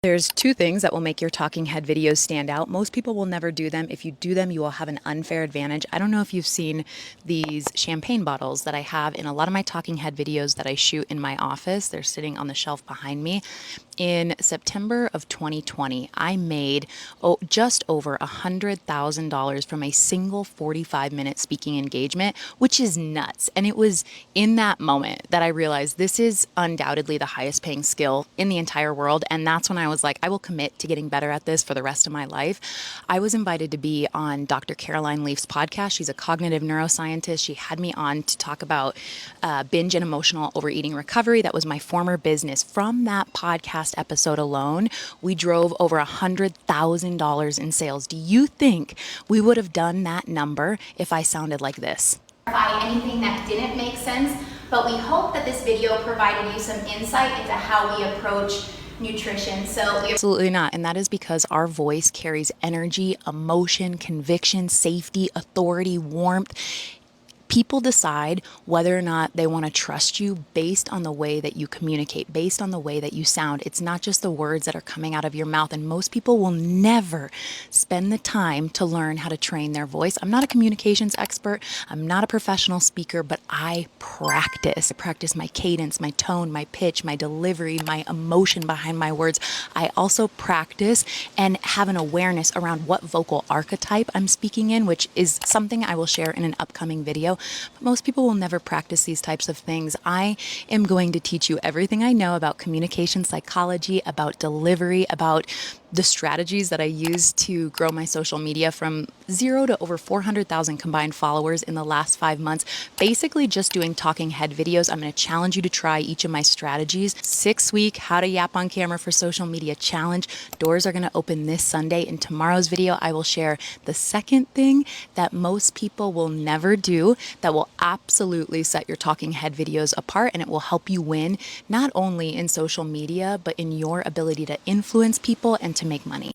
There's two things that will make your talking head videos stand out. Most people will never do them. If you do them, you will have an unfair advantage. I don't know if you've seen these champagne bottles that I have in a lot of my talking head videos that I shoot in my office. They're sitting on the shelf behind me. In September of 2020, I made just over $100,000 from a single 45-minute speaking engagement, which is nuts. And it was in that moment that I realized this is undoubtedly the highest paying skill in the entire world. And that's when I was like, I will commit to getting better at this for the rest of my life. I was invited to be on Dr. Caroline Leaf's podcast. She's a cognitive neuroscientist. She had me on to talk about binge and emotional overeating recovery. That was my former business. From that podcast episode alone, we drove over $100,000 in sales. Do you think we would have done that number if I sounded like this? Anything that didn't make sense, but we hope that this video provided you some insight into how we approach nutrition. Absolutely not. And that is because our voice carries energy, emotion, conviction, safety, authority, warmth. People decide whether or not they want to trust you based on the way that you communicate, based on the way that you sound. It's not just the words that are coming out of your mouth. And most people will never spend the time to learn how to train their voice. I'm not a communications expert. I'm not a professional speaker, but I practice. I practice my cadence, my tone, my pitch, my delivery, my emotion behind my words. I also practice and have an awareness around what vocal archetype I'm speaking in, which is something I will share in an upcoming video. But most people will never practice these types of things. I am going to teach you everything I know about communication psychology, about delivery, about the strategies that I use to grow my social media from 0 to over 400,000 combined followers in the last 5 months, basically just doing talking head videos. I'm going to challenge you to try each of my strategies. 6-week how to yap on camera for social media challenge. Doors are going to open this Sunday. In tomorrow's video, I will share the second thing that most people will never do that will absolutely set your talking head videos apart, and it will help you win not only in social media, but in your ability to influence people and to make money.